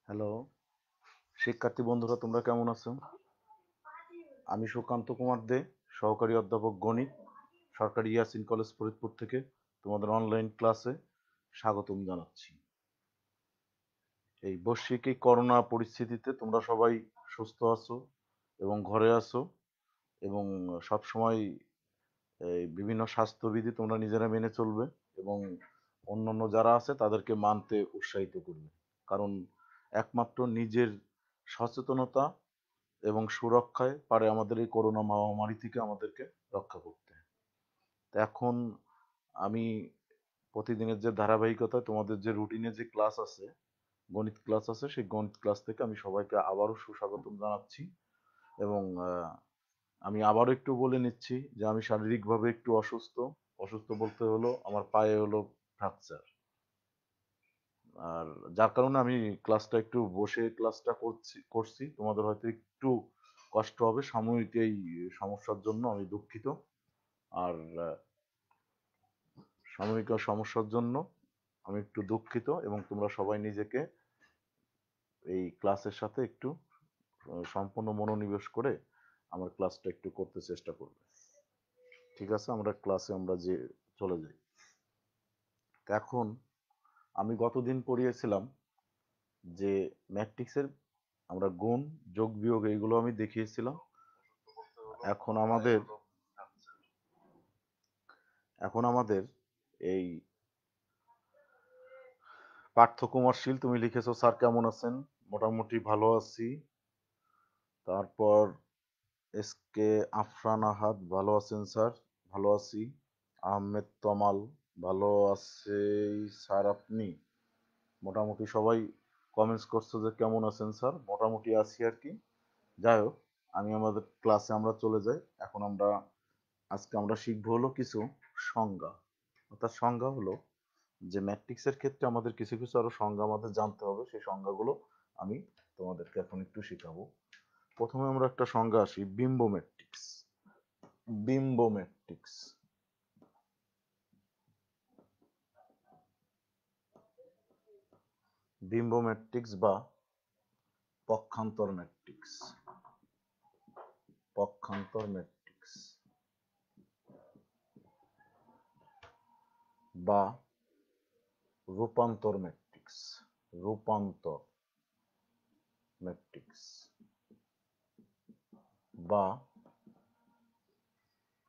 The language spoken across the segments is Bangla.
হ্যালো, শিক্ষার্থী বন্ধুরা তোমরা কেমন আছো? আমি সুকান্ত কুমার দে, সহকারী অধ্যাপক গণিত, সরকারি ইয়াসিন কলেজ ফরিদপুর থেকে তোমাদের অনলাইন ক্লাসে স্বাগতম জানাচ্ছি। এই বৈশ্বিক এই করোনা পরিস্থিতিতে তোমরা সবাই সুস্থ আছো এবং ঘরে আছো এবং সব সময় এই বিভিন্ন স্বাস্থ্যবিধি তোমরা নিজেরা মেনে চলবে এবং অন্যান্য যারা আছে তাদেরকে মানতে উৎসাহিত করবে। কারণ একমাত্র নিজের সচেতনতা এবং সুরক্ষায় পারে আমাদের এই করোনা মহামারী থেকে আমাদেরকে রক্ষা করতে। তো এখন আমি প্রতিদিনের যে ধারাবাহিকতা তোমাদের যে রুটিনে যে ক্লাস আছে, গণিত ক্লাস আছে, সেই গণিত ক্লাস থেকে আমি সবাইকে আবারও সুস্বাগতম জানাচ্ছি এবং আমি আবারও একটু বলে নিচ্ছি যে আমি শারীরিকভাবে একটু অসুস্থ। অসুস্থ বলতে হলো আমার পায়ে হলো ফ্র্যাকচার। আর যার কারণে আমি ক্লাসটা একটু বসে ক্লাসটা করছি তোমাদের হয়তো একটু কষ্ট হবে সাময়িক এই সমস্যার জন্য আমি দুঃখিত। আর সাময়িক সমস্যার জন্য আমি একটু দুঃখিত এবং তোমরা সবাই নিজেকে এই ক্লাসের সাথে একটু সম্পূর্ণ মনোনিবেশ করে আমার ক্লাসটা একটু করতে চেষ্টা করবে। ঠিক আছে, আমরা ক্লাসে আমরা যে চলে যাই। এখন আমি গতদিন পড়িয়েছিলাম যে ম্যাট্রিক্সের আমরা গুণ যোগ বিয়োগ এইগুলো আমি দেখিয়েছিলাম। এখন আমাদের এখন আমাদের এই পার্থকুমার শীল তুমি লিখেছো, স্যার কেমন আছেন? মোটামুটি ভালো আছি। তারপর এসকে আফরান আহাদ, ভালো আছেন স্যার? ভালো আছি। আহমেদ তমাল, ভালো আছে স্যার আপনি? মোটামুটি সবাই কমেন্টস করছো যে কেমন আছেন স্যার, মোটামুটি আছি আর কি। যাই হোক, আমি আমাদের ক্লাসে আমরা চলে যাই। এখন আজকে আমরা শিখবো হলো কিছু সংজ্ঞা। অর্থাৎ সংজ্ঞা হলো যে ম্যাট্রিক্সের ক্ষেত্রে আমাদের কিছু কিছু আরো সংজ্ঞা আমাদের জানতে হবে, সেই সংজ্ঞাগুলো আমি তোমাদেরকে এখন একটু শেখাবো। প্রথমে আমরা একটা সংজ্ঞা আসি, বিম্ব ম্যাট্রিক্স। বিম্ব ম্যাট্রিক্স বিম্ব ম্যাট্রিক্স বা পক্ষান্তর ম্যাট্রিক্স। পক্ষান্তর ম্যাট্রিক্স বা রূপান্তর ম্যাট্রিক্স। রূপান্তর ম্যাট্রিক্স বা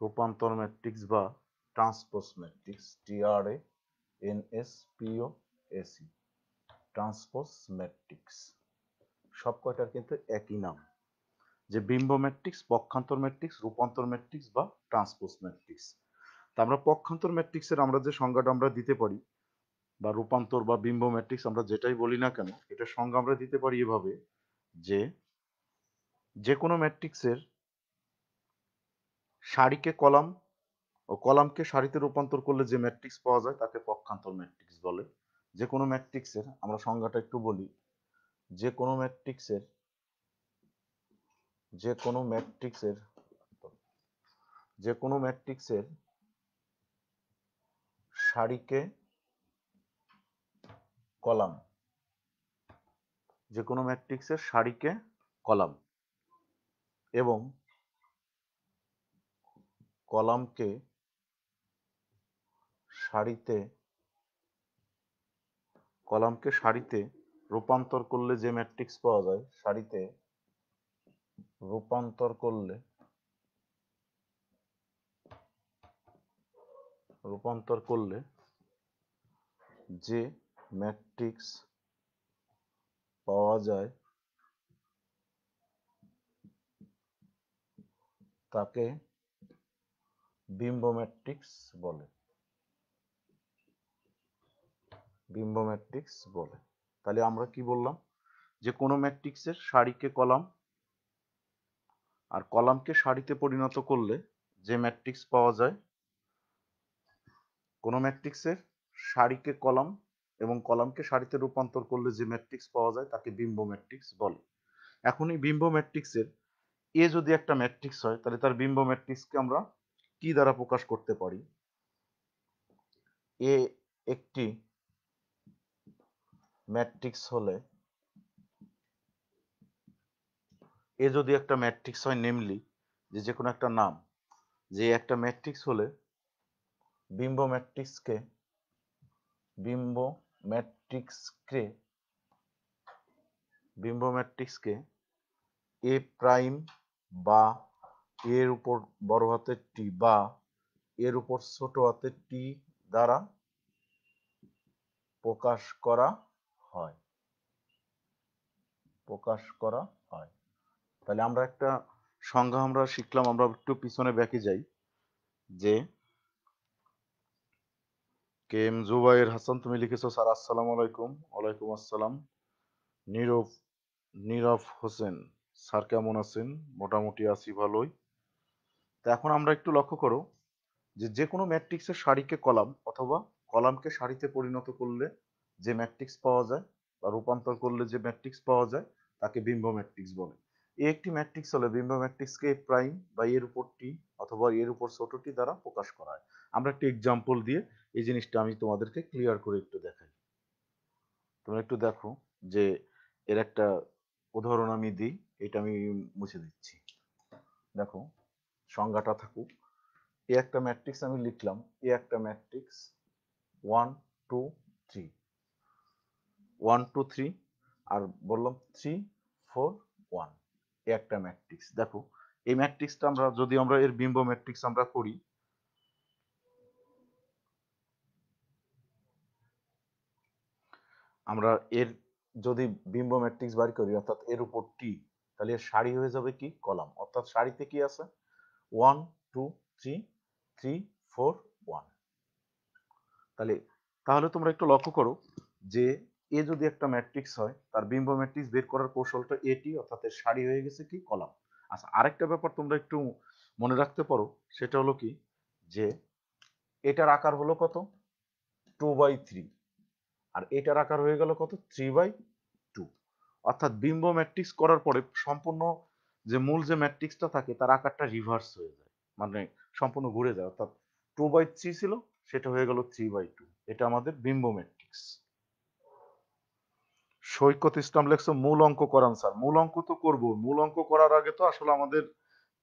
রূপান্তর ম্যাট্রিক্স বা transpose matrix, TRANSPOSE, transpose matrix. সব কয়টার কিন্তু একই নাম, যে বিম্ব ম্যাট্রিক্স, পক্ষান্তর ম্যাট্রিক্স, রূপান্তর ম্যাট্রিক্স বা ট্রান্সপোজ ম্যাট্রিক্স। তা আমরা পক্ষান্তর ম্যাট্রিক্সের আমরা যে সংজ্ঞাটা আমরা দিতে পারি, বা রূপান্তর বা বিম্ব ম্যাট্রিক্স আমরা যেটাই বলি না কেন, এটা সংজ্ঞা আমরা দিতে পারি এভাবে যে যে কোনো ম্যাট্রিক্সের সারিকে কলাম ও কলামকে সারিতে রূপান্তর করলে যে ম্যাট্রিক্স পাওয়া যায় তাকে পক্ষান্তর ম্যাট্রিক্স বলে। যে কোনো ম্যাট্রিক্সের আমরা সংজ্ঞাটা একটু বলি, যে কোনো ম্যাট্রিক্সের যে কোনো ম্যাট্রিক্সের যে কোনো ম্যাট্রিক্সের সারিকে কলাম, যে কোনো ম্যাট্রিক্সের সারিকে কলাম এবং কলামকে সারিতে সারিতে রূপান্তর করলে যে ম্যাট্রিক্স পাওয়া যায়, সারিতে রূপান্তর করলে যে ম্যাট্রিক্স পাওয়া যায় তাকে বিম্ব ম্যাট্রিক্স বলে। বিম্ব ম্যাট্রিক্স বলে। তাহলে আমরা কি বললাম, যে কোনো ম্যাট্রিক্সের সারিকে কলাম আর কলামকে সারিতে পরিণত করলে যে ম্যাট্রিক্স পাওয়া যায়, কোনো ম্যাট্রিক্সের সারিকে কলাম এবং কলামকে সারিতে রূপান্তর করলে যে ম্যাট্রিক্স পাওয়া যায় তাকে বিম্ব ম্যাট্রিক্স বলে। এখন এই বিম্ব ম্যাট্রিক্সের এ যদি একটা ম্যাট্রিক্স হয়, তাহলে তার বিম্ব ম্যাট্রিক্সকে আমরা কি দ্বারা প্রকাশ করতে পারি? এ একটি ম্যাট্রিক্স হলে এ যদি একটা ম্যাট্রিক্স হয়, নেমলি যে কোনো একটা নাম, যে একটা ম্যাট্রিক্স হলে বিম্ব ম্যাট্রিক্সকে বিম্ব ম্যাট্রিক্সকে বিম্ব ম্যাট্রিক্সকে এ প্রাইম বা এর উপর বড় হাতের টি বা এর উপর ছোট হাতের টি দ্বারা প্রকাশ করা হয়। তাহলে আমরা একটা সংজ্ঞা আমরা শিখলাম, আমরা একটু পিছনে ব্যাকে যাই। যে কে এম জুবাইর হাসান, তুমি লিখেছো স্যার আসসালামু আলাইকুম। ওয়ালাইকুম আসসালাম। নীরব নীরব হোসেন, স্যার কেমন আছেন? মোটামুটি আছি, ভালোই। তো এখন আমরা একটু লক্ষ্য করো যে কোনো ম্যাট্রিক্সের সারিকে কলাম অথবা কলামকে সারিতে পরিণত করলে যে ম্যাট্রিক্স পাওয়া যায় বা রূপান্তর করলে যে ম্যাট্রিক্স পাওয়া যায় তাকে বিম্ব ম্যাট্রিক্স বলে। এই একটি ম্যাট্রিক্স হলে বিম্ব ম্যাট্রিক্সকে প্রাইম বা এর উপর টি অথবা এর উপর ছোট টি দ্বারা প্রকাশ করা হয়। আমরা একটি এক্সাম্পল দিয়ে এই জিনিসটা আমি তোমাদেরকে ক্লিয়ার করে একটু দেখাই। তোমরা একটু দেখো যে এর একটা উদাহরণ আমি দিই, এটা আমি মুছে দিচ্ছি। দেখো সংজ্ঞাটা থাকুক। এ একটা ম্যাট্রিক্স আমি লিখলাম, এ একটা ম্যাট্রিক্স 1 2 3 1 2 3 আর বললাম 3 4 1, এ একটা ম্যাট্রিক্স। দেখো এই ম্যাট্রিক্সটা আমরা যদি আমরা এর বিম্ব ম্যাট্রিক্স আমরা করি, আমরা এর যদি বিম্ব ম্যাট্রিক্স বার করি অর্থাৎ এর উপর টি, তাহলে এর সারি হয়ে যাবে কি কলাম। অর্থাৎ সারিতে কি আছে 1 2 3 3 4 1। তাহলে তাহলে তোমরা একটু লক্ষ্য করো যে এ যদি একটা ম্যাট্রিক্স হয় তার বিম্ব ম্যাট্রিক্স বের করার কৌশলটা এটি, অর্থাৎ এর সারি হয়ে গেছে কি কলাম। আচ্ছা, আরেকটা ব্যাপার তোমরা একটু মনে রাখতে পারো, সেটা হলো কি যে এটার আকার হলো কত 2/3 আর এটার আকার হয়ে গেল কত 3/2। অর্থাৎ বিম্ব ম্যাট্রিক্স করার পরে সম্পূর্ণ যে মূল যে ম্যাট্রিক্সটা থাকে তার আকারটা রিভার্স হয়ে যায়, মানে সম্পূর্ণ ঘুরে যায়। অর্থাৎ 2/3 ছিল, সেটা হয়ে গেল 3/2। এটা আমাদের বিম্ব ম্যাট্রিক্স। সৈকত ইসলাম লেখছো মূল অঙ্ক করান স্যার। মূল অঙ্ক তো করব, মূল অঙ্ক করার আগে তো আসলে আমাদের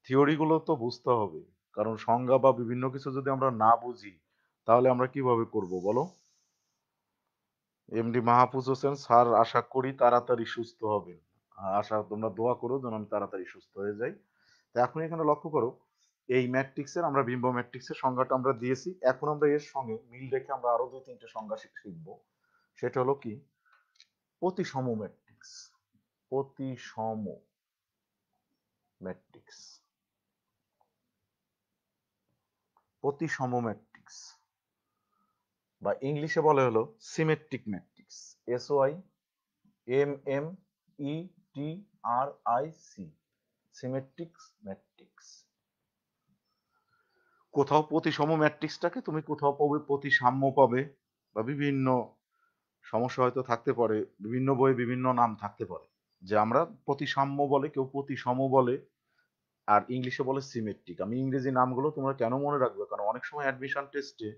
থিওরি গুলো তো বুঝতে হবে, কারণ সংজ্ঞা বা বিভিন্ন কিছু যদি আমরা না বুঝি তাহলে আমরা কিভাবে করব বলো। এমডি মাহফুজ হোসেন স্যার, আশা করি তাড়াতাড়ি সুস্থ হবেন। আশা, তোমরা দোয়া করো যেন আমি তাড়াতাড়ি সুস্থ হয়ে যাই। তো এখন এখানে লক্ষ্য করো এই ম্যাট্রিক্সের আমরা বিম্ব ম্যাট্রিক্সের সংজ্ঞাটা আমরা দিয়েছি। এখন আমরা এর সঙ্গে মিল রেখে আমরা আরো 2-3টে সংজ্ঞা শিখবো। সেটা হলো কি প্রতিসম ম্যাট্রিক্স। প্রতিসম ম্যাট্রিক্স প্রতিসম ম্যাট্রিক্স বা ইংলিশে বলে হলো symmetric matrix. SYMETRIC, symmetric matrix. কোথাও প্রতিসম ম্যাট্রিক্সটাকে তুমি কোথাও পাবে প্রতিসাম্য পাবে, বা বিভিন্ন সমস্যা হয়তো থাকতে পারে, বিভিন্ন বইয়ে বিভিন্ন নাম থাকতে পারে, যে আমরা প্রতিসাম্য বলে, কেউ প্রতিসম বলে, আর ইংলিশে বলে সিমেট্রিক। আমি ইংরেজি নামগুলো তোমরা কেন মনে রাখবে, কারণ অনেক সময় অ্যাডমিশন টেস্টে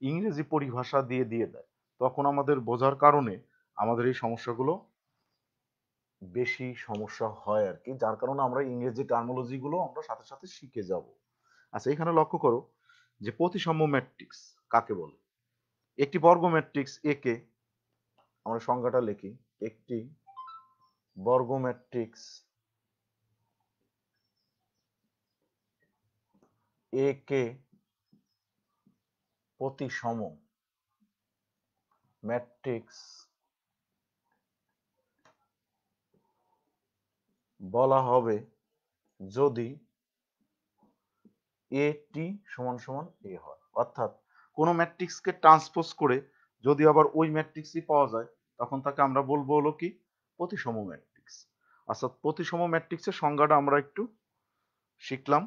ইংরেজি পরিভাষা দিয়ে দিয়ে দেয়, তখন আমাদের বোঝার কারণে আমাদের এই সমস্যাগুলো বেশি সমস্যা হয় আর কি, যার কারণে আমরা ইংরেজি টার্মোলজি গুলো আমরা সাথে সাথে শিখে যাব। আচ্ছা, এখানে লক্ষ্য করো যে প্রতিসম ম্যাট্রিক্স কাকে বলে। একটি বর্গ ম্যাট্রিক্স এ কে, আমরা সংজ্ঞাটা লিখি, একটি বর্গ ম্যাট্রিক্স এ কে প্রতিসম ম্যাট্রিক্স বলা হবে যদি এ টি সমান সমান এ হয়। অর্থাৎ কোনো ম্যাট্রিক্সকে ট্রান্সপোজ করে যদি আবার ওই ম্যাট্রিক্সই পাওয়া যায় তখন তাকে আমরা বলবো হলো কি প্রতিসম ম্যাট্রিক্স। অর্থাৎ প্রতিসম ম্যাট্রিক্সের সংজ্ঞাটা আমরা একটু শিখলাম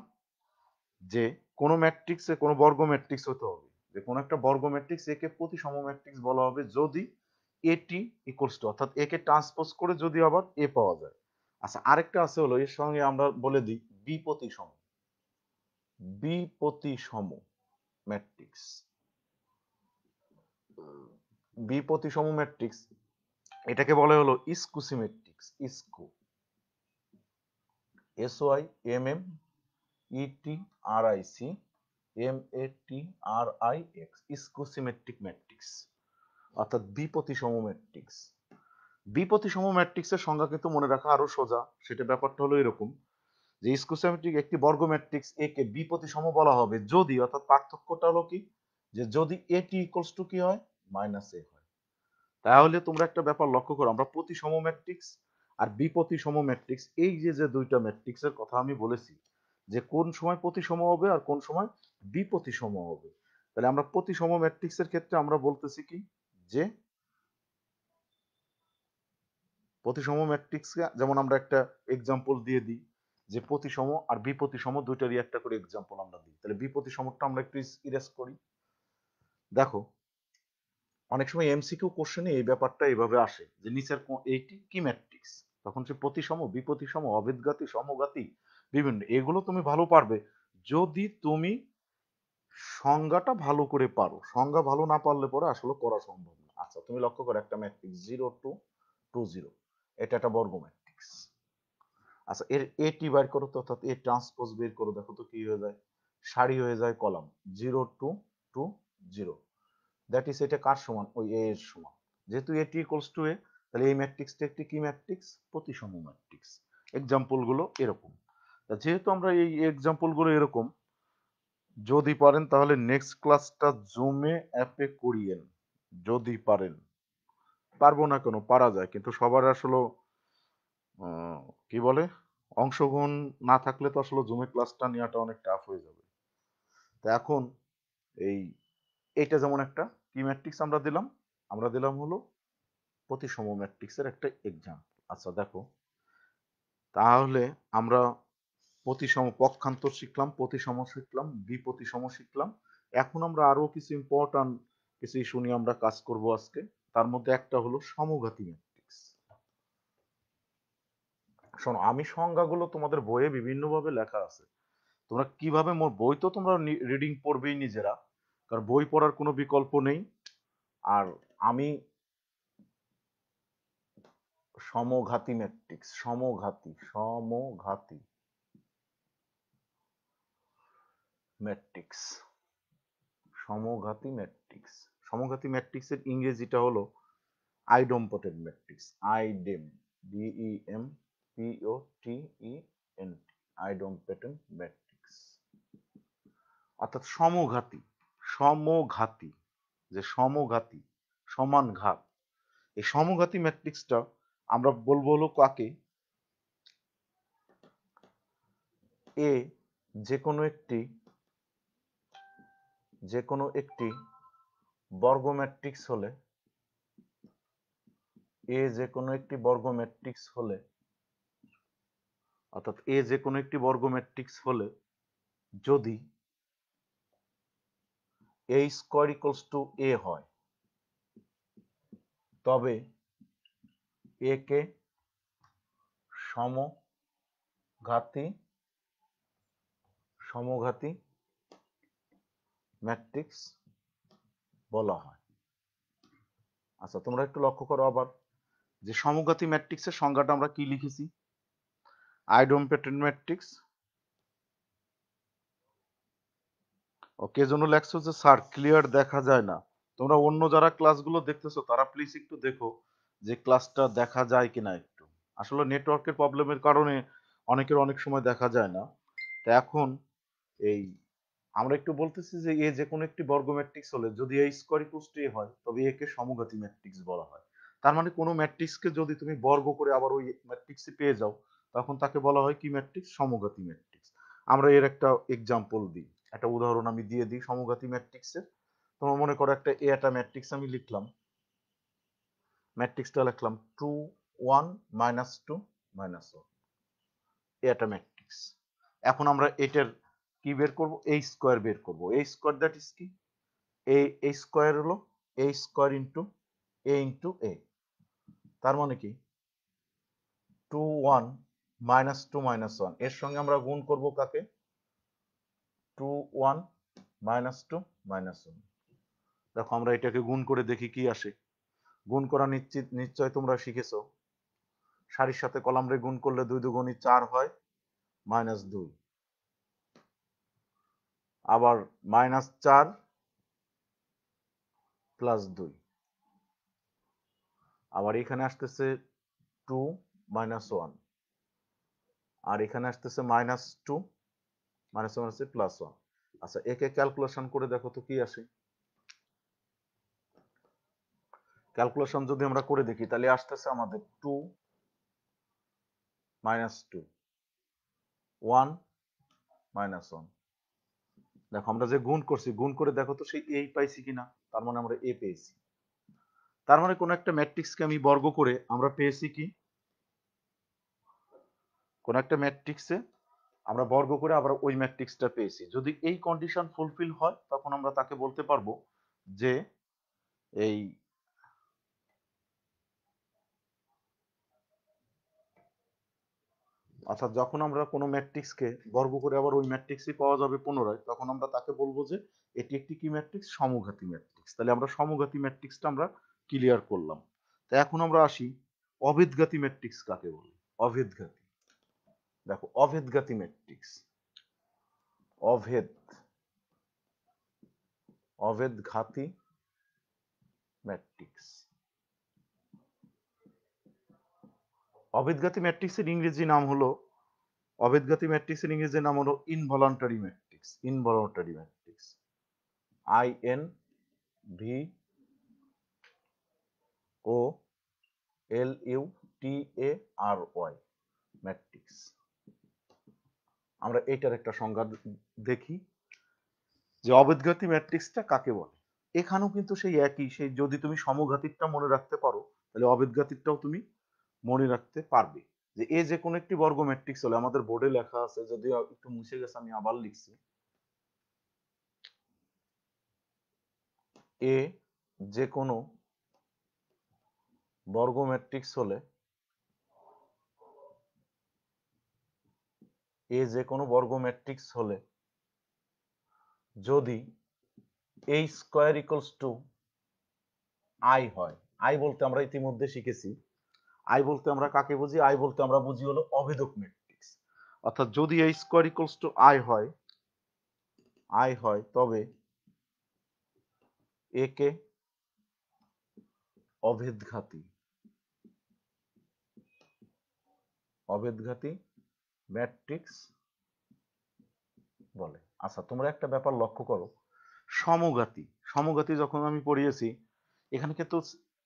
যে কোনো ম্যাট্রিক্সে কোনো বর্গ ম্যাট্রিক্স হতে হবে, যে কোনো একটা বর্গ ম্যাট্রিক্স একে প্রতিসম ম্যাট্রিক্স বলা হবে যদি এটি ইকুয়ালস টু, অর্থাৎ একে ট্রান্সপোজ করে যদি আবার এ পাওয়া যায়। আচ্ছা, আরেকটা আছে হলো এর সঙ্গে আমরা বলে দিই বিপ্রতিসম। বিপ্রতিসম ম্যাট্রিক্স, বিপ্রতিসম ম্যাট্রিক্স এটাকে বলে হলো স্কু সিমেট্রিক্স। স্কু SYMMETRIC স্কোসিমেট্রিক ম্যাট্রিক্স, অর্থাৎ বিপতিসম ম্যাট্রিক্স। বিপতিসম ম্যাট্রিক্সের সংজ্ঞা কিন্তু মনে রাখা আরো সোজা। সেটা ব্যাপারটা হলো এরকম যে স্কোসিমেট্রিক একটি বর্গ ম্যাট্রিক্স এ কে বিপতিসম বলা হবে যদি, অর্থাৎ পার্থক্যটা হলো কি, যে যদি এটি ইকুয়ালস টু কি হয়, মাইনাস এ হয়। তাহলে তোমরা একটা ব্যাপার লক্ষ্য করো, আমরা প্রতিসম ম্যাট্রিক্স আর বিপতিসম ম্যাট্রিক্স, এই যে যে দুইটা ম্যাট্রিক্সের কথা আমি বলেছি, যে কোন সময় প্রতিসম হবে আর কোন সময় বিপতিসম হবে। তাহলে আমরা প্রতিসম ম্যাট্রিক্সের ক্ষেত্রে আমরা বলতেছি কি, যে প্রতিসম ম্যাট্রিক্সকে যেমন আমরা একটা এক্সাম্পল দিয়ে দিই, যে প্রতিসম আর বিপতিসম দুইটারই একটা করে এক্সাম্পল আমরা দিই। তাহলে বিপতিসমটা আমরা একটু ইরেজ করি। দেখো, অনেক সময় এমসিকিউ কোশ্চেনে এই ব্যাপারটা এইভাবে আসে যে নিচের এইটি কি ম্যাট্রিক্স, তখন সে প্রতিসম, বিপতিসম, অভিদঘাতী, সমঘাতী, বিভিন্ন, এগুলো তুমি ভালো পারবে যদি তুমি সংজ্ঞাটা ভালো করে পারো। সংজ্ঞা ভালো না পারলে পরে আসলে করা সম্ভব না। আচ্ছা, তুমি লক্ষ্য করো একটা ম্যাট্রিক্স 0 2 2 0, এটা একটা বর্গ ম্যাট্রিক্স। আচ্ছা, এর এটি বের করো তো, অর্থাৎ এ ট্রান্সপোজ বের করো, দেখো তো কি হয়ে যায়, সারি হয়ে যায় কলাম 0 2 2 0। দ্যাট ইজ, এটা কার সমান, ওই এ এর সমান। যেহেতু এটি ইকুয়ালস টু এ, তাহলে এই ম্যাট্রিক্সটা একটি কি ম্যাট্রিক্স, প্রতিসম ম্যাট্রিক্স। এক্সাম্পল গুলো এরকম। যেহেতু আমরা এই এক্সাম্পল গুলো এরকম, যদি পারেন তাহলে নেক্সট ক্লাসটা জুমে অ্যাপে করিয়েন, যদি পারেন। পারবো না কেন, পারা যায়, কিন্তু সবার আসলে কি বলে, অংশগ্রহণ না থাকলে তো আসলে জুমে ক্লাসটা নেওয়াটা অনেক টাফ হয়ে যাবে। তো এখন এই এটা যেমন একটা কি ম্যাট্রিক্স আমরা দিলাম হলো প্রতিসম ম্যাট্রিক্সের একটা এক্সাম্পল। আচ্ছা দেখো, তাহলে আমরা প্রতিসম পক্ষান্তর শিখলাম, প্রতিসম শিখলাম, বিপতিসম শিখলাম। এখন আমরা আরো কিছু ইম্পর্টেন্ট কিছু ইস্যু নিয়ে আমরা কাজ করব আজকে। তার মধ্যে একটা হলো সমঘাতী ম্যাট্রিক্স। শোনো, আমি সংজ্ঞাগুলো তোমাদের বইয়ে বিভিন্নভাবে লেখা আছে, তোমরা কিভাবে, মোর বই তো তোমরা রিডিং পড়বেই নিজেরা, কারণ বই পড়ার কোনো বিকল্প নেই। আর আমি সমঘাতী ম্যাট্রিক্স, সমঘাতী ম্যাট্রিক্স, সমঘাতী ম্যাট্রিক্সের ইংরেজিটা হলো idempotent matrix, idem, DEM POTENT, idempotent matrix. অর্থাৎ সমঘাতী, যে সমঘাতী, সমান ঘাত, এই সমঘাতী ম্যাট্রিক্সটা আমরা বলবো হলো কাকে, এ যে কোনো একটি বর্গ ম্যাট্রিক্স হলে, এ যে কোনো একটি বর্গ ম্যাট্রিক্স হলে, অর্থাৎ এ যে কোনো একটি বর্গ ম্যাট্রিক্স হলে যদি এ স্কয়ার ইকুয়ালস টু এ হয়, তবে এ কে সমঘাতী ম্যাট্রিক্স বলা হয়। আচ্ছা, তোমরা একটু লক্ষ্য করো আবার, যে সমঘাতী ম্যাট্রিক্সের সংজ্ঞাটা আমরা কি লিখেছি, আইডেম্পটেন্ট ম্যাট্রিক্স। ওকে, জন্য লেখছো যে স্যার ক্লিয়ার দেখা যায় না। তোমরা অন্য যারা ক্লাসগুলো দেখতেছো তারা প্লিজ একটু দেখো যে ক্লাসটা দেখা যায় কিনা একটু। আসলে নেটওয়ার্কের প্রবলেমের কারণে অনেকের অনেক সময় দেখা যায় না। তো এখন এই আমরা একটু বলতেছি যে এ যে কোনো একটি বর্গ ম্যাট্রিক্স হলে যদি এ স্কয়ার ইকুয়ালস টু এ হয়, তবে একে সমঘাতী ম্যাট্রিক্স বলা হয়। তার মানে কোনো ম্যাট্রিক্সকে যদি তুমি বর্গ করে আবার ওই ম্যাট্রিক্সে পেয়ে যাও, তখন তাকে বলা হয় কি ম্যাট্রিক্স, সমঘাতী ম্যাট্রিক্স। আমরা এর একটা এক্সাম্পল দিই, একটা উদাহরণ আমি দিয়ে দিই সমঘাতী ম্যাট্রিক্সের। তোমার মনে করো একটা ম্যাট্রিক্স আমি লিখলাম, ম্যাট্রিক্সটা লিখলাম 2 1 -2 -1, এটা ম্যাট্রিক্স। এখন আমরা এটার কি বের করব, এ স্কয়ার বের করব। এ স্কয়ার দ্যাট ইজ কি, এ স্কয়ার হলো এ স্কয়ার ইন্টু এ, তার মানে কি 2 1 -2 -1, এর সঙ্গে আমরা গুণ করব কাকে, 2 1 -2 -1। দেখো আমরা এটাকে গুণ করে দেখি কি আসে। গুণ করা নিশ্চয় তোমরা শিখেছো, সারির সাথে কলাম রে গুণ করলে 2 2 4 হয়, -2, আবার -4 + 2, আবার এখানে আসতেছে 2 - 1, আর এখানে আসতেছে -2 -1 আছে +1। আচ্ছা, একে ক্যালকুলেশন করে দেখো তো কি আসে। ক্যালকুলেশন যদি আমরা করে দেখি তাহলে আসতেছে আমাদের 2 - 2, 1 - 1। দেখো আমরা যে গুণ করছি, গুণ করে দেখো তো সেই এই পাইছি কিনা, তার মানে আমরা এ পেয়েছি। তার মানে কোন একটা ম্যাট্রিক্সকে আমি বর্গ করে আমরা পেয়েছি কি, কোন একটা ম্যাট্রিক্সে আমরা বর্গ করে আবার ওই ম্যাট্রিক্সটা পেয়েছি। যদি এই কন্ডিশন ফুলফিল হয় তখন আমরা তাকে বলতে পারবো যে এই অর্থাৎ যখন আমরা কোনো ম্যাট্রিক্সকে বর্গ করে আবার ওই ম্যাট্রিক্সই পাওয়া যাবে পুনরায়, তখন আমরা তাকে বলবো যে এটি একটি কি ম্যাট্রিক্স, সমঘাতী ম্যাট্রিক্স। তাহলে আমরা সমঘাতী ম্যাট্রিক্সটা আমরা ক্লিয়ার করলাম। তো এখন আমরা আসি অভেদঘাতী ম্যাট্রিক্স কাকে বলে। অভেদঘাতী, দেখো অভেদঘাতী ম্যাট্রিক্স, অভেদ অভেদঘাতী ম্যাট্রিক্স। অভেদঘাতী ম্যাট্রিক্সের ইংরেজি নাম হলো, অভেদঘাতী ম্যাট্রিক্সের ইংরেজি নাম হলো involuntary matrix. Involuntary matrix, INVOLUTARY matrix. আমরা এটার একটা সংজ্ঞা দেখি যে অভেদঘাতী ম্যাট্রিক্সটা কাকে বলে। এখানেও কিন্তু সেই একই, সেই যদি তুমি সমঘাতীরটা মনে রাখতে পারো তাহলে অভেদঘাতীরটাও তুমি মনে রাখতে পারবে। যে এ যে কোনো একটি বর্গ ম্যাট্রিক্স হলে, আমাদের বোর্ডে লেখা আছে, যদিও একটু মুছে গেছে আমি আবার লিখছি, এ যে কোনো বর্গ ম্যাট্রিক্স হলে, এ যে কোনো বর্গ ম্যাট্রিক্স হলে যদি a square equals to I হয়। আই বলতে আমরা ইতিমধ্যে শিখেছি, আই বলতে আমরা কাকে বুঝি, আই বলতে আমরা বুঝি হলো অভেদক ম্যাট্রিক্স। অর্থাৎ যদি a square equals to I হয় তবে এ কে অভেদঘাতী অভেদঘাতী ম্যাট্রিক্স বলে। আচ্ছা, তোমরা একটা ব্যাপার লক্ষ্য করো, সমঘাতী সমঘাতী যখন আমি পড়িয়েছি, এখানে কিন্তু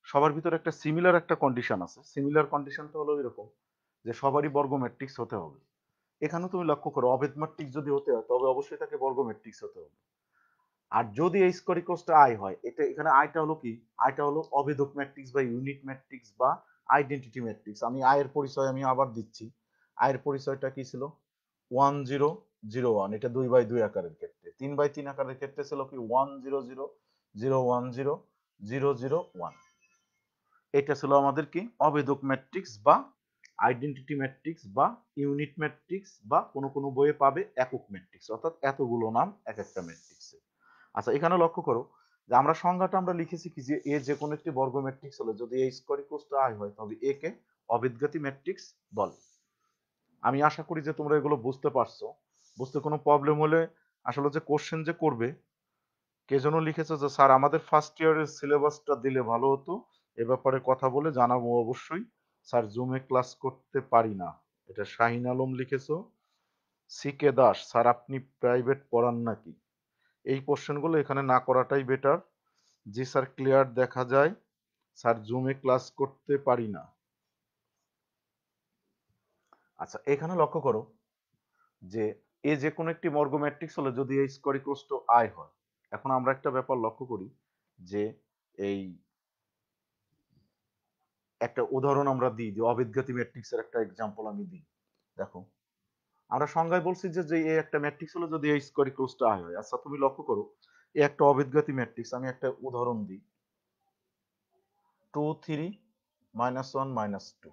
সবার ভিতরে একটা সিমিলার একটা কন্ডিশন আছে। সিমিলার কন্ডিশনটা হলো এরকম যে সবারই বর্গ ম্যাট্রিক্স হতে হবে। এখানেও তুমি লক্ষ্য করো, অভেদ ম্যাট্রিক্স যদি হতে হয় তবে অবশ্যই তাকে বর্গ ম্যাট্রিক্স হতে হবে। আর যদি এই স্কয়ার ইকুয়ালস টু আই হয়, এটা এখানে আইটা হলো কি, আইটা হলো অভেদক ম্যাট্রিক্স বা ইউনিট ম্যাট্রিক্স বা আইডেন্টিটি ম্যাট্রিক্স। আমি আয়ের পরিচয় আমি আবার দিচ্ছি। আয়ের পরিচয়টা কি ছিল, 1001, এটা 2/2 আকারের ক্ষেত্রে, 3/3 আকারের ক্ষেত্রে ছিল কি 100010001। এটা ছিল আমাদের কি অভেদক ম্যাট্রিক্স বা আইডেন্টিটি ম্যাট্রিক্স বা ইউনিট ম্যাট্রিক্স বা কোনো কোনো বইয়ে পাবে একক ম্যাট্রিক্স, অর্থাৎ এতগুলো নাম এক একটা ম্যাট্রিক্সের। আচ্ছা, এখানে লক্ষ্য করো যে আমরা সংজ্ঞাটা আমরা লিখেছি কি, যে এ যে কোনো একটি বর্গ ম্যাট্রিক্স হলে যদি এ স্কয়ার ইকুয়ালস টু আই হয় তবে এ কে অভেদঘাতী ম্যাট্রিক্স বলে। আমি আশা করি যে তোমরা এগুলো বুঝতে পারছো। বুঝতে কোনো প্রবলেম হলে আসলে যে কোশ্চেন যে করবে, কে যেন লিখেছে যে স্যার আমাদের ফার্স্ট ইয়ারের সিলেবাসটা দিলে ভালো হতো, এ ব্যাপারে কথা বলে জানাবো অবশ্যই, স্যার জুমে ক্লাস করতে পারি না। এটা শাহিন আলম লিখেছো। সিকে দাস, স্যার আপনি প্রাইভেট পড়ান নাকি? এই কোশ্চেনগুলো এখানে না করাটাই বেটার। জি স্যার ক্লিয়ার দেখা যায়, স্যার জুমে ক্লাস করতে পারি না। আচ্ছা, এখানে লক্ষ্য করো যে এ যে কোনো একটি বর্গ ম্যাট্রিক্স হলে যদি এ স্কয়ার ইকুয়ালস টু আই হয়। এখন আমরা একটা ব্যাপার লক্ষ্য করি যে এই একটা উদাহরণ আমরা দিই, যে অভেদঘাতী ম্যাট্রিক্সের একটা এক্সাম্পল আমি দিই। দেখো, আমরা সংজ্ঞায় বলছি যে যে এই একটা ম্যাট্রিক্স হলো যদি এ স্কয়ার ইকুয়ালস টু আই হয়। আচ্ছা, তুমি লক্ষ্য করো এই একটা অভেদঘাতী ম্যাট্রিক্স, আমি একটা উদাহরণ দিই, 2 3 -1 -2,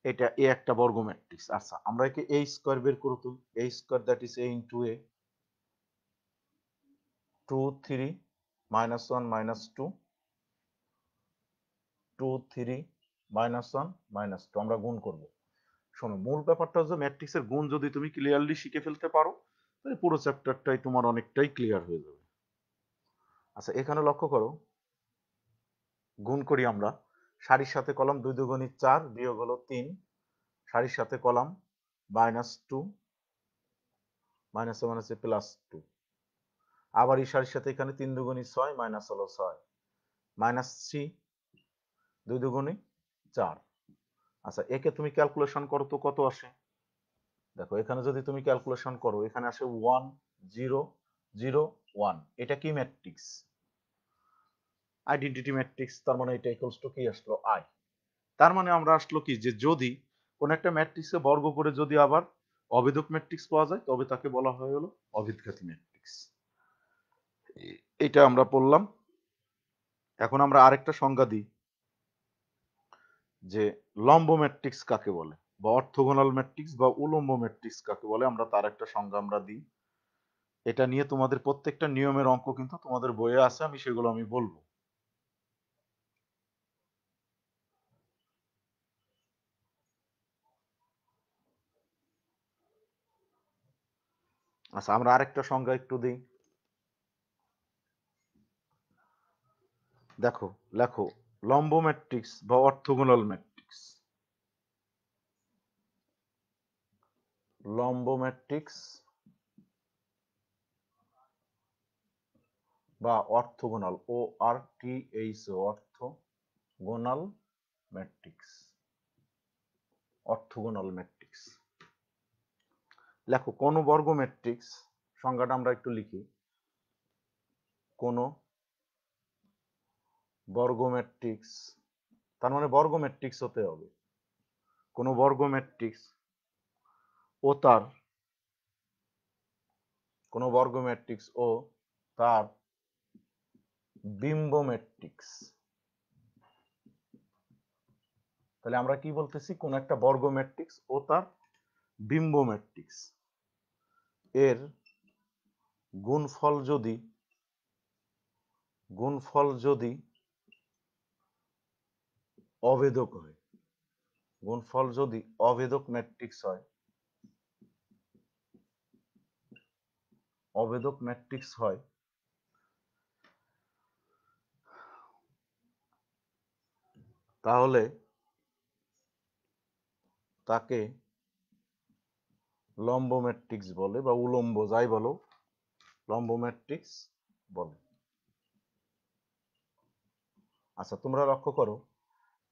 এটা এ একটা বর্গ ম্যাট্রিক্স। আচ্ছা, আমরা একে এ স্কয়ার বের করো তো, A square that is A into A, 2 3 -1 -2, 2 3 -1 -2 আমরা গুণ করব। শোনো, মূল ব্যাপারটা হচ্ছে ম্যাট্রিক্সের গুণ যদি তুমি ক্লিয়ারলি শিখে ফেলতে পারো তাহলে পুরো চ্যাপ্টারটাই তোমার অনেকটাই ক্লিয়ার হয়ে যাবে। আচ্ছা, এখানে লক্ষ্য করো, গুণ করি আমরা। সারির সাথে কলাম 2 দুগুণী 4 বিয়োগ হলো 3, সারির সাথে কলাম -2 মাইনাসে মাইনাসে +2, আবার এই সারির সাথে এখানে 3 দুগুণী 6 মাইনাস হলো 6, -3 2 দুগুণী 4। আচ্ছা, একে তুমি ক্যালকুলেশন করো তো কত আসে। দেখো, এখানে যদি তুমি ক্যালকুলেশন করো এখানে আসে 1 0 0 1। এটা কি ম্যাট্রিক্স? Identity matrix. তার মানে এটা ইকুয়ালস টু কি আসলো? আই। তার মানে আমরা আসলো কি, যে যদি কোন একটা ম্যাট্রিক্সে বর্গ করে যদি আবার অভেদক ম্যাট্রিক্স পাওয়া যায় তবে তাকে বলা হয় হলো অভেদঘাতী ম্যাট্রিক্স। এটা আমরা পড়লাম। এখন আমরা আরেকটা সংজ্ঞা দিই যে লম্ব ম্যাট্রিক্স কাকে বলে, বা অর্থগোনাল ম্যাট্রিক্স বা উলম্ব ম্যাট্রিক্স কাকে বলে, আমরা তার একটা সংজ্ঞা আমরা দিই। এটা নিয়ে তোমাদের প্রত্যেকটা নিয়মের অঙ্ক কিন্তু তোমাদের বইয়ে আছে, আমি সেগুলো আমি বলবো। আচ্ছা, আমরা আরেকটা সংজ্ঞা একটু দিই। দেখো, লেখো লম্ব ম্যাট্রিক্স বা অর্থগোনাল ম্যাট্রিক্স। লম্ব ম্যাট্রিক্স বা orthogonal, ORTH, orthogonal matrix. Orthogonal matrix লেখো কোন বর্গ ম্যাট্রিক্স, সংজ্ঞাটা আমরা একটু লিখি। কোন বর্গ ম্যাট্রিক্স, তার মানে বর্গ ম্যাট্রিক্স হতে হবে। কোন বর্গ ম্যাট্রিক্স ও তার, কোন বর্গ ম্যাট্রিক্স ও তার বিম্ব ম্যাট্রিক্স। তাহলে আমরা কি বলতেছি? কোন একটা বর্গ ম্যাট্রিক্স ও তার বিম্ব ম্যাট্রিক্স এর গুণফল যদি অভেদক হয়, গুণফল যদি অভেদক ম্যাট্রিক্স হয়, অভেদক ম্যাট্রিক্স হয়, তাহলে তাকে লম্ব ম্যাট্রিক্স বলে, বা উলম্ব যাই বলো, লম্ব ম্যাট্রিক্স বলে। আচ্ছা, তোমরা লক্ষ্য করো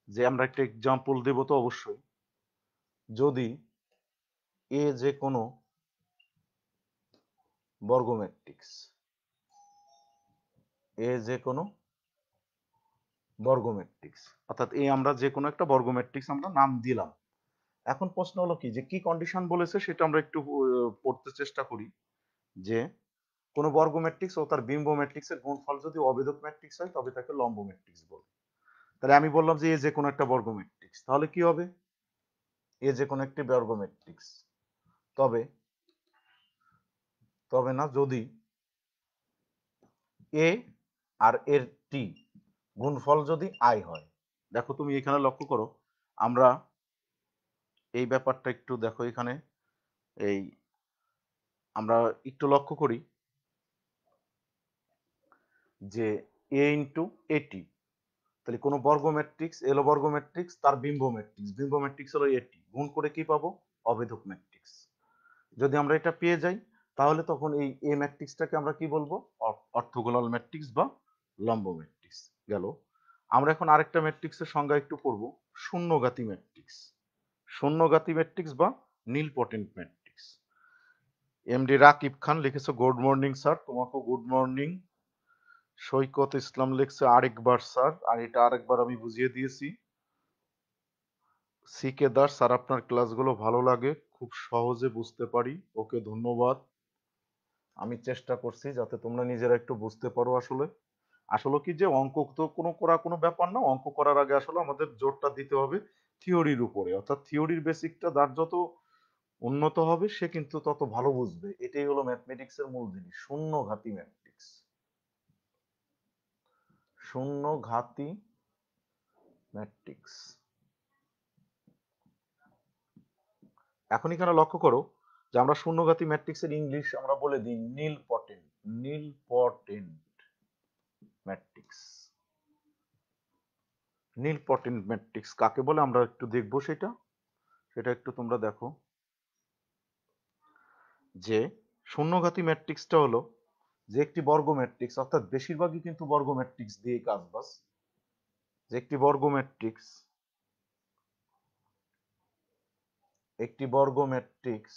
যে আমরা একটা এক্সাম্পল দেব তো অবশ্যই। যদি এ যে কোনো বর্গ ম্যাট্রিক্স, এ যে কোনো বর্গ ম্যাট্রিক্স, অর্থাৎ এ আমরা যে কোনো একটা বর্গ ম্যাট্রিক্স আমরা নাম দিলাম। এখন প্রশ্ন হলো কি, যে কি কন্ডিশন বলেছে সেটা আমরা একটু পড়তে চেষ্টা করি। যে কোন বর্গ ম্যাট্রিক্স ও তার বিম্ব ম্যাট্রিক্সের গুণফল যদি অভেদক ম্যাট্রিক্স হয় তবে তাকে লম্ব ম্যাট্রিক্স বলে। তাহলে আমি বললাম যে এ যে কোনো একটা বর্গ ম্যাট্রিক্স, তাহলে কি হবে? এ যে কোনো একটি বর্গ ম্যাট্রিক্স, তবে তবে না যদি এ আর এর টি গুণফল যদি আই হয়। দেখো, তুমি এখানে লক্ষ্য করো, আমরা এই ব্যাপারটা একটু দেখো এখানে, এই আমরা একটু লক্ষ্য করি যে এ ইন্টু এটি, তাহলে কোনো বর্গ ম্যাট্রিক্স, এলো বর্গ ম্যাট্রিক্স, তার বিম্ব ম্যাট্রিক্স হলো এটি, গুণ করে কি পাবো? অভেদক ম্যাট্রিক্স। যদি আমরা এটা পেয়ে যাই তাহলে তখন এই এ ম্যাট্রিক্সটাকে আমরা কি বলবো? অর্থগোনাল ম্যাট্রিক্স বা লম্ব ম্যাট্রিক্স গেল। আমরা এখন আরেকটা ম্যাট্রিক্সের সংজ্ঞা একটু পড়বো, শূন্যঘাতী ম্যাট্রিক্স। শূন্যঘাতী ম্যাট্রিক্স বা নীলপটেন্ট ম্যাট্রিক্স। এমডি রাকিব খান লিখেছে গুড মর্নিং স্যার, তোমাকেও গুড মর্নিং। সৈকত ইসলাম লিখছে আরেকবার স্যার, আর এটা আরেকবার আমি বুঝিয়ে দিয়েছি। সিকে দাস স্যার, আপনার ক্লাসগুলো ভালো লাগে, খুব সহজে বুঝতে পারি। ওকে, ধন্যবাদ। আমি চেষ্টা করছি যাতে তোমরা নিজেরা একটু বুঝতে পারো। আসলে আসলে কি, যে অঙ্ক তো কোনো ব্যাপার না, অঙ্ক করার আগে আসলে আমাদের জোরটা দিতে হবে থিওরির উপরে, অর্থাৎ থিওরির বেসিকটা যার যত উন্নত হবে সে কিন্তু তত ভালো বুঝবে। এটাই হলো ম্যাথমেটিক্সের মূল জিনিস, শূন্যঘাতী ম্যাট্রিক্স। শূন্যঘাতী ম্যাট্রিক্স এখন এখানে লক্ষ্য করো যে আমরা শূন্যঘাতী ম্যাট্রিক্সের ইংলিশ আমরা বলে দিই নীলপটেন্ট। নীলপটেন্ট ম্যাট্রিক্স। নীলপটেন্ট ম্যাট্রিক্স কাকে বলে আমরা একটু দেখবো সেটা একটু তোমরা দেখো যে শূন্যঘাতী ম্যাট্রিক্সটা হলো যে একটি বর্গ ম্যাট্রিক্স, অর্থাৎ বেশিরভাগই কিন্তু বর্গ ম্যাট্রিক্স দিয়ে কাজবাজ। যে একটি বর্গ ম্যাট্রিক্স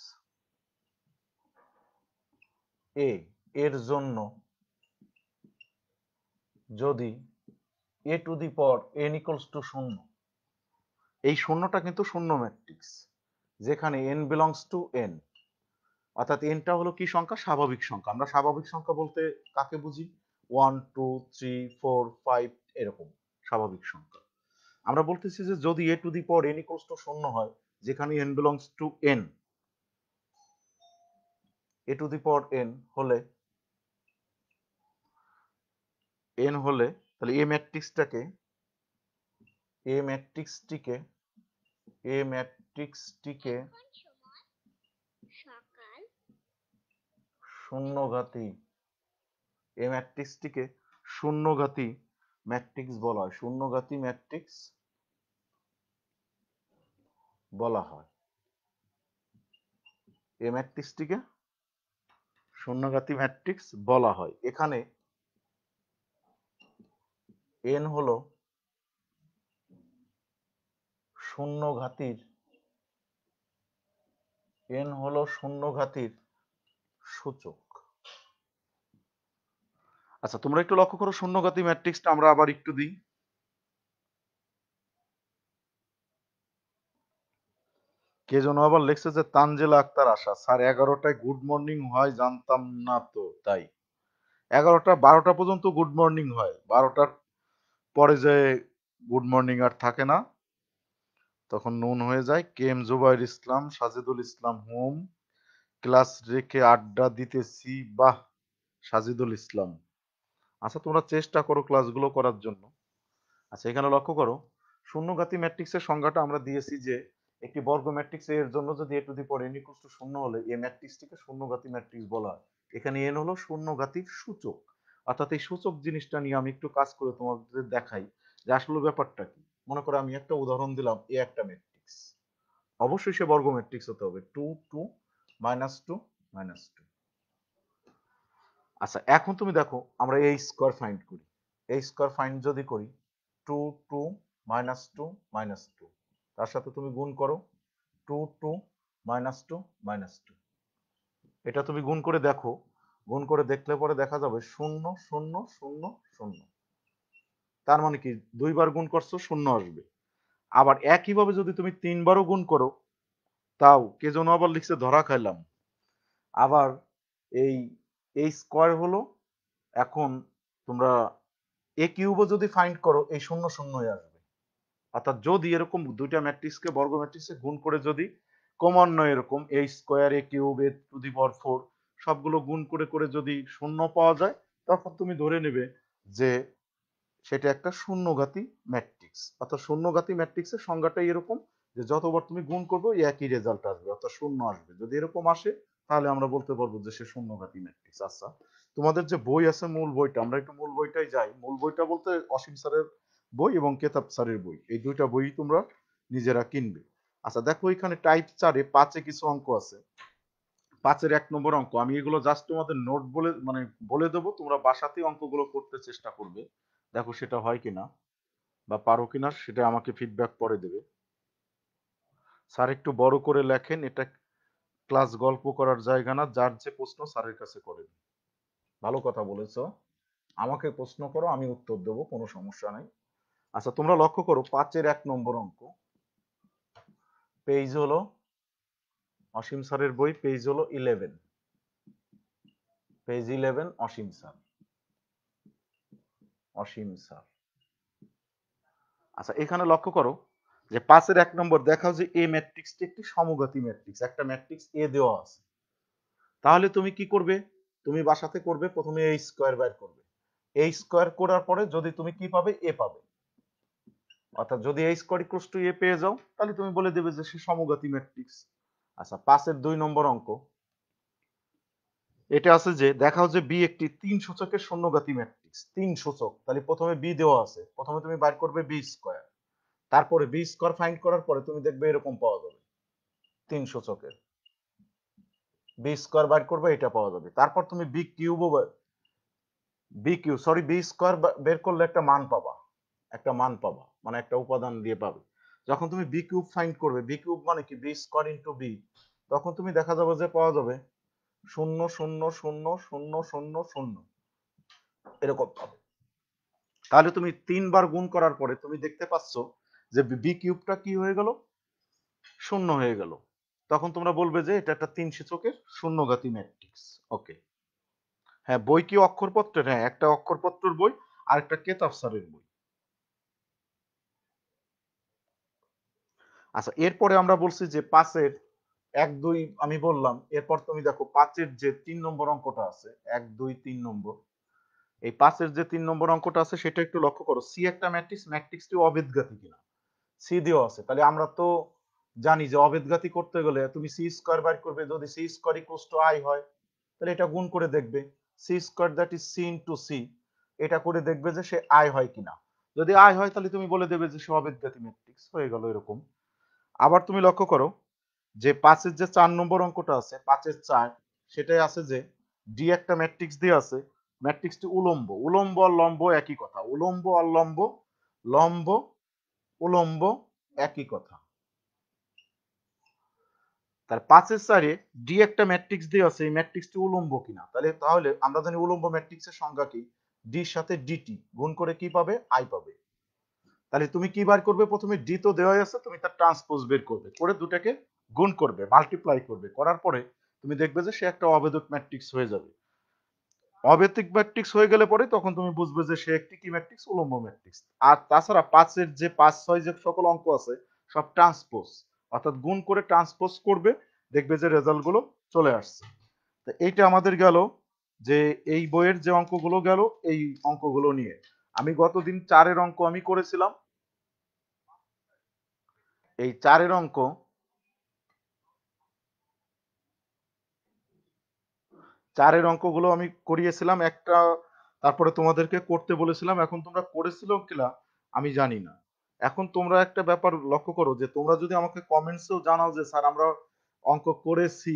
এ এর জন্য যদি a to the power n equals to 0, এই শূন্যটা কিন্তু শূন্য ম্যাট্রিক্স যেখানে n বিলংস টু n, অর্থাৎ nটা হলো কি সংখ্যা? স্বাভাবিক সংখ্যা। আমরা স্বাভাবিক সংখ্যা বলতে কাকে বুঝি? 1 2 3 4 5 এরকম স্বাভাবিক সংখ্যা। আমরা বলতেছি যে যদি a to the power n equals to 0 হয়, যেখানে n belongs to n, a to the power n হলে তাহলে a ম্যাট্রিক্সটিকে শূন্যঘাতী শূন্যঘাতী ম্যাট্রিক্স বলা হয়। শূন্যঘাতী ম্যাট্রিক্স বলা হয়। এই ম্যাট্রিক্সটিকে শূন্যঘাতী ম্যাট্রিক্স বলা হয়। এখানে n হলো শূন্যঘাতীর সূচক। আচ্ছা, তোমরা একটু লক্ষ্য করো শূন্যঘাতী ম্যাট্রিক্সটা আমরা আবার একটু দিই। কে যেন আবার লিখছে যে তানজিলা আক্তার আশা, স্যার 11টায় গুড মর্নিং হয় জানতাম না তো। তাই 12টা পর্যন্ত গুড মর্নিং হয়, 12টার পরে যে গুড মর্নিং আর থাকে না, তখন নুন হয়ে যায়। কে এম জুবাইর ইসলাম, সাজিদুল ইসলাম হোম, ক্লাস রেখে আড্ডা দিতেছি। বাহ সাজিদুল ইসলাম, আচ্ছা তোমরা চেষ্টা করো ক্লাসগুলো করার জন্য। আচ্ছা, এখানে লক্ষ্য করো শূন্যঘাতী ম্যাট্রিক্সের সংজ্ঞাটা আমরা দিয়েছি যে একটি বর্গ ম্যাট্রিক্স এর জন্য যদি a to the power n equals to 0 হলে এই ম্যাট্রিক্সটিকে শূন্যঘাতী ম্যাট্রিক্স বলা হয়। এখানে n হলো শূন্যঘাতীর সূচক, অর্থাৎ এই সূচক জিনিসটা নিয়ে আমি একটু কাজ করে তোমাদের দেখাই যে আসলে ব্যাপারটা কি। মনে করো আমি একটা উদাহরণ দিলাম, এ একটা ম্যাট্রিক্স, অবশ্যই সে বর্গ ম্যাট্রিক্স হতে হবে, 2 2 -2 -2। আচ্ছা, এখন তুমি দেখো আমরা এই স্কয়ার ফাইন্ড করি। এই স্কয়ার ফাইন্ড যদি করি 2 2 -2 -2, তার সাথে তুমি গুণ করো 2 2 -2 -2, এটা তুমি গুণ করে দেখো। গুণ করে দেখলে পরে দেখা যাবে 0 0 0 0। তার মানে কি দুইবার গুণ করছো 0 আসবে। আবার একইভাবে যদি তুমি তিনবারও গুণ করো, তাও কে যেন আবার লিখছে ধরা খাইলাম। আবার এই এই স্কয়ার হলো, এখন তোমরা এ কিউবও যদি ফাইন্ড করো এই 0 0 হয়ে আসবে। অর্থাৎ যদি এরকম দুইটা ম্যাট্রিক্সকে বর্গ ম্যাট্রিক্সে গুণ করে যদি ক্রমান্বয়ে এরকম a square a cube a to the power 4 সবগুলো গুণ করে করে যদি শূন্য পাওয়া যায়, তখন তুমি ধরে নেবে যে সেটা একটা শূন্যঘাতী ম্যাট্রিক্স। অর্থাৎ শূন্যঘাতী ম্যাট্রিক্সের সংজ্ঞাটাই এরকম যে যতবার তুমি গুণ করবে একই রেজাল্ট আসবে, অর্থাৎ শূন্য আসবে। যদি এরকম আসে তাহলে আমরা বলতে পারবো যে সে শূন্যঘাতী ম্যাট্রিক্স। আচ্ছা, তোমাদের যে বই আছে মূল বইটা, আমরা একটু মূল বইটাই যাই। মূল বইটা বলতে অসীম স্যারের বই এবং কেতাব স্যারের বই, এই দুইটা বই তোমরা নিজেরা কিনবে। আচ্ছা দেখো, এখানে টাইপ 4-এ 5-এ কিছু অঙ্ক আছে। 5-এর 1 নম্বর অঙ্ক, আমি এগুলো জাস্ট তোমাদের নোট বলে বলে দেবো, তোমরা বাসাতেই অঙ্কগুলো করতে চেষ্টা করবে। দেখো সেটা হয় কিনা বা পারো কিনা সেটা আমাকে ফিডব্যাক পরে দেবে। স্যার একটু বড় করে লেখেন, এটা ক্লাস গল্প করার জায়গা না, যার যে প্রশ্ন স্যারের কাছে করেন। ভালো কথা বলেছো, আমাকে প্রশ্ন করো, আমি উত্তর দেবো, কোনো সমস্যা নাই। আচ্ছা তোমরা লক্ষ্য করো 5-এর 1 নম্বর অঙ্ক, পেজ হলো অসীম স্যারের বই, পেজ হলো 11, পেজ 11 অসীম স্যার। আচ্ছা এখানে লক্ষ্য করো যে 5-এর 1 নম্বর দেখাও যে এ ম্যাট্রিক্সটি একটি সমঘাতী ম্যাট্রিক্স। একটা ম্যাট্রিক্স এ দেওয়া আছে, তাহলে তুমি কি করবে? তুমি বাসাতে করবে, প্রথমে এ স্কয়ার বের করবে। এ স্কয়ার করার পরে যদি তুমি কি পাবে? এ পাবে। অর্থাৎ যদি এ স্কয়ার ইকুয়ালস টু এ পেয়ে যাও, তাহলে তুমি বলে দেবে যে সে সমঘাতী ম্যাট্রিক্স। আচ্ছা 5-এর 2 নম্বর অঙ্ক, এটা আছে যে দেখাও যে বি একটি 3 সূচকের শূন্যঘাতী ম্যাট্রিক্স। 3 সূচক, তাহলে প্রথমে বি দেওয়া আছে, প্রথমে তুমি বাইর করবে বি স্কয়ার, তারপরে বি স্কয়ার ফাইন্ড করার পরে তুমি দেখবে এরকম পাওয়া যাবে 3 সূচকের, বি স্কয়ার বাইর করবে এটা পাওয়া যাবে। তারপর তুমি বি কিউবও বি স্কয়ার বের করলে একটা মান পাবা, একটা মান পাবা মানে একটা উপাদান দিয়ে পাবে। যখন তুমি বি কিউব ফাইন্ড করবে, বি কিউব মানে কি বি স্কয়ার ইন্টু বি, তখন তুমি দেখা যাবে যে পাওয়া যাবে 0 0 0 0 0 0 এরকম পাবে। তাহলে তুমি 3 বার গুণ করার পরে তুমি দেখতে পাচ্ছ যে বি কিউবটা কি হয়ে গেল, শূন্য হয়ে গেল। তখন তোমরা বলবে যে এটা একটা 3 সূচকের শূন্যঘাতী ম্যাট্রিক্স। ওকে, হ্যাঁ বই কি অক্ষরপত্রের, হ্যাঁ একটা অক্ষরপত্রের বই আর একটা কেতাব স্যারের বই। আচ্ছা এরপরে আমরা বলছি যে 5-এর 1 2 আমি বললাম, এরপর তুমি দেখো 5-এর যে 3 নম্বর অঙ্কটা আছে, 1 2 3 নম্বর, এই 5-এর যে 3 নম্বর অঙ্কটা আছে সেটা একটু লক্ষ্য করো। সি একটা ম্যাট্রিক্স, ম্যাট্রিক্সটি অবেদগাতী কিনা, সি দেওয়া আছে, তাহলে আমরা তো জানি যে অবেদগাতী করতে গেলে তুমি সি স্কয়ার বাইর করবে, যদি C square equals to I হয় তাহলে এটা গুণ করে দেখবে, C square that is C into C, এটা করে দেখবে যে সে আই হয় কিনা, যদি আই হয় তাহলে তুমি বলে দেবে যে সে অবেদগাতী ম্যাট্রিক্স হয়ে গেল এরকম। আবার তুমি লক্ষ্য করো যে 5-এর যে 4 নম্বর অঙ্কটা আছে, 5-এর 4, সেটাই আছে যে ডি একটা ম্যাট্রিক্স দিয়ে আছে, ম্যাট্রিক্সটি উলম্ব, উলম্ব আর লম্ব একই কথা, উলম্ব আর লম্ব, লম্ব উলম্ব একই কথা। তার 5-এর 4-এ ডি একটা ম্যাট্রিক্স দিয়ে আছে, এই ম্যাট্রিক্সটি উলম্ব কিনা, তাহলে আমরা জানি উলম্ব ম্যাট্রিক্সের সংজ্ঞা কি, ডির সাথে ডিটি গুণ করে কি পাবে, আই পাবে। তাহলে তুমি কি বার করবে, প্রথমে ডি তো দেওয়াই আছে, তুমি তার ট্রান্সপোজ বের করবে, করে দুটাকে গুণ করবে, মাল্টিপ্লাই করবে, করার পরে তুমি দেখবে যে সে একটা অবেদক ম্যাট্রিক্স হয়ে যাবে। অবেদিক ম্যাট্রিক্স হয়ে গেলে পরে তখন তুমি বুঝবে যে সে একটি কি ম্যাট্রিক্স, উলম্ব ম্যাট্রিক্স। আর তাছাড়া 5-এর যে 5 6 যে সকল অঙ্ক আছে সব ট্রান্সপোজ, অর্থাৎ গুণ করে ট্রান্সপোজ করবে, দেখবে যে রেজাল্ট গুলো চলে আসছে। তো এইটা আমাদের গেল যে এই বইয়ের যে অঙ্কগুলো গেল, এই অঙ্কগুলো নিয়ে আমি গতদিন 4-এর অঙ্ক আমি করেছিলাম। এই 4-এর অঙ্ক, 4-এর অঙ্কগুলো আমি করিয়েছিলাম একটা, তারপরে তোমাদেরকে করতে বলেছিলাম, এখন তোমরা করেছিল কিনা আমি জানি না। এখন তোমরা একটা ব্যাপার লক্ষ্য করো যে তোমরা যদি আমাকে কমেন্টসেও জানাও যে স্যার আমরা অঙ্ক করেছি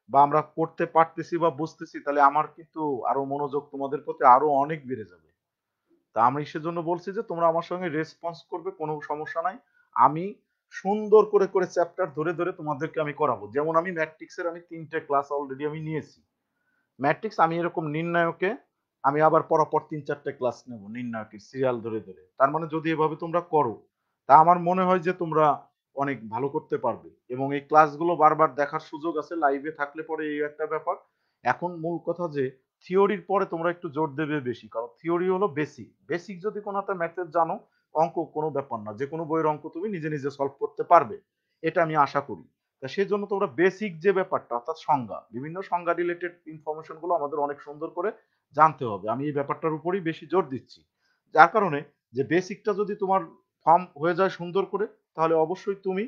বা আমরা করতে পারতেছি বা বুঝতেছি, তাহলে আমার কিন্তু আরো মনোযোগ তোমাদের প্রতি আরো অনেক বেড়ে যাবে। তা আমি সেজন্য বলছি যে তোমরা আমার সঙ্গে রেসপন্স করবে, কোনো সমস্যা নাই। আমি সুন্দর করে করে চ্যাপ্টার ধরে ধরে তোমাদেরকে আমি করাবো। যেমন আমি ম্যাট্রিক্সের আমি 3টে ক্লাস অলরেডি আমি নিয়েছি। ম্যাট্রিক্স আমি এরকম নির্ণায়কে আমি আবার পরপর 3 4টে ক্লাস নেব নির্ণায়কের সিরিয়াল ধরে ধরে। তার মানে যদি এভাবে তোমরা করো, তা আমার মনে হয় যে তোমরা অনেক ভালো করতে পারবে, এবং এই ক্লাসগুলো বারবার দেখার সুযোগ আছে লাইভে থাকলে পরে, এই একটা ব্যাপার। এখন মূল কথা যে থিওরির পরে তোমরা একটু জোর দেবে বেশি, কারণ থিওরি হলো বেসিক, বেসিক যদি কোনো একটা ম্যাথের জানো, অঙ্ক কোনো ব্যাপার না, যে কোনো বইয়ের অঙ্ক তুমি নিজে নিজে সলভ করতে পারবে, এটা আমি আশা করি। তা সেজন্য তোমরা বেসিক যে ব্যাপারটা, অর্থাৎ সংজ্ঞা, বিভিন্ন সংজ্ঞা রিলেটেড ইনফরমেশন গুলো আমাদের অনেক সুন্দর করে জানতে হবে, আমি এই ব্যাপারটার উপরই বেশি জোর দিচ্ছি। যার কারণে যে বেসিকটা যদি তোমার ফর্ম হয়ে যায় সুন্দর করে, তাহলে অবশ্যই তুমি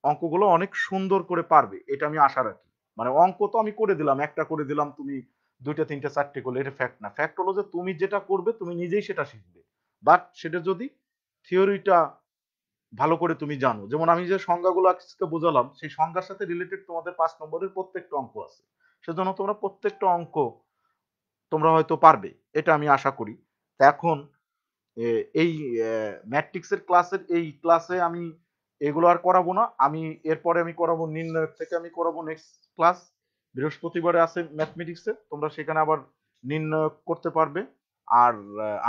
অঙ্কগুলো অনেক সুন্দর করে পারবে, এটা আমি আশা রাখি। মানে অঙ্ক তো আমি করে দিলাম, একটা করে দিলাম, তুমি 2টে 3টে 4টে করলে, এটা ফ্যাক্ট না। ফ্যাক্ট হলো যে তুমি যেটা করবে তুমি নিজেই সেটা শিখবে, বাট সেটা যদি থিওরিটা ভালো করে তুমি জানো। যেমন আমি যে সংজ্ঞাগুলো আজকে বোঝালাম, সেই সংজ্ঞার সাথে রিলেটেড তোমাদের 5 নম্বরের প্রত্যেকটা অঙ্ক আছে, সেজন্য তোমরা প্রত্যেকটা অঙ্ক তোমরা হয়তো পারবে, এটা আমি আশা করি। তা এখন এই ম্যাট্রিক্সের ক্লাসের এই ক্লাসে আমি এগুলো আর করাবো না, আমি এরপরে আমি করাবো নির্ণায়ক থেকে, আমি করাবো নেক্সট ক্লাস, বৃহস্পতিবারে আছে ম্যাথমেটিক্সে, তোমরা সেখানে আবার নির্ণায়ক করতে পারবে। আর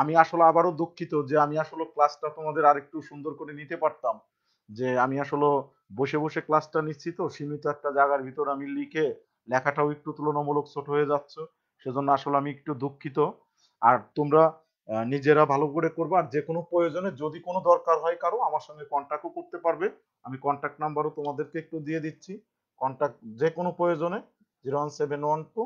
আমি আসলে আবারও দুঃখিত যে আমি আসলে ক্লাসটা তোমাদের আরেকটু সুন্দর করে নিতে পারতাম, যে আমি আসলে বসে বসে ক্লাসটা নিচ্ছি তো সীমিত একটা জায়গার ভিতর, আমি লিখে লেখাটাও একটু তুলনামূলক ছোট হয়ে যাচ্ছে, সেজন্য আসলে আমি একটু দুঃখিত। আর তোমরা নিজেরা ভালো করে করবা, আর যে কোনো প্রয়োজনে যদি কোনো দরকার হয় কারো, আমার সঙ্গে কন্ট্যাক্টও করতে পারবে, আমি কন্ট্যাক্ট নাম্বারও তোমাদেরকে একটু দিয়ে দিচ্ছি। কন্ট্যাক্ট যে কোনো প্রয়োজনে 01712,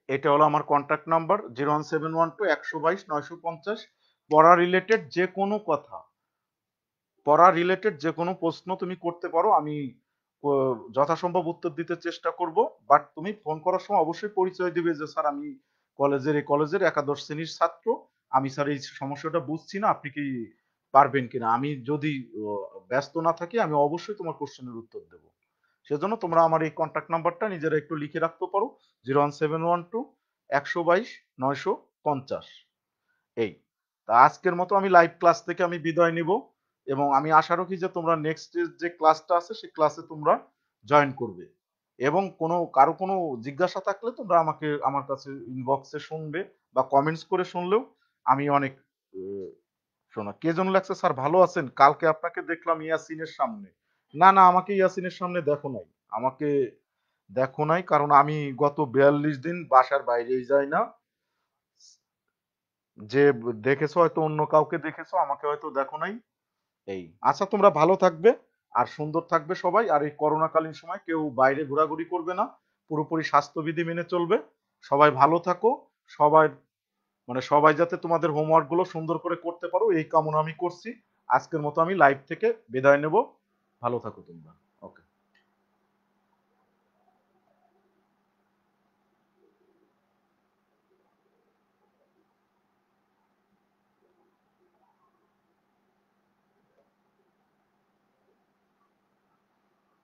এটা হলো আমার কন্ট্যাক্ট নাম্বার, 01712 122 950। পড়া রিলেটেড যে কোনো কথা পড়া রিলেটেড যে কোনো প্রশ্ন তুমি করতে পারো, আমি যথাসম্ভব উত্তর দিতে চেষ্টা করব। বাট তুমি ফোন করার সময় অবশ্যই পরিচয় দিবে যে স্যার আমি এই কলেজের একাদশ শ্রেণীর ছাত্র, আমি স্যার এই সমস্যাটা বুঝছি না, আপনি কি পারবেন কিনা। আমি যদি ব্যস্ত না থাকি আমি অবশ্যই তোমার কোশ্চেনের উত্তর দেবো। সেজন্য তোমরা আমার এই কন্ট্যাক্ট নাম্বারটা নিজেরা একটু লিখে রাখতে পারো, 01712 122 950। এই, তা আজকের মতো আমি লাইভ ক্লাস থেকে আমি বিদায় নিব, এবং আমি আশা রাখি যে তোমরা নেক্সট যে ক্লাসটা আছে সেই ক্লাসে তোমরা জয়েন করবে। এবং কারো কোনো জিজ্ঞাসা থাকলে তোমরা আমাকে আমার কাছে ইনবক্সে শুনবে, বা কমেন্টস করে শুনলেও আমি অনেক শোনা। কে যেন লাগছে স্যার ভালো আছেন, কালকে আপনাকে দেখলাম ইয়াসিনের সামনে। না না, আমাকে ইয়াসিনের সামনে দেখো নাই। আমাকে দেখো নাই, কারণ আমি গত 42 দিন বাসার বাইরেই যাই না। যে দেখেছো হয়তো অন্য কাউকে দেখেছো, আমাকে হয়তো দেখো নাই। এই, আচ্ছা তোমরা ভালো থাকবে আর সুন্দর থাকবে সবাই। আর এই করোনাকালীন সময় কেউ বাইরে ঘোরাঘুরি করবে না, পুরোপুরি স্বাস্থ্যবিধি মেনে চলবে। সবাই ভালো থাকো। সবাই, মানে সবাই যাতে তোমাদের হোমওয়ার্ক গুলো সুন্দর করে করতে পারো এই কামনা আমি করছি। আজকের মতো আমি লাইভ থেকে বিদায় নেব। ভালো থাকো তোমরা।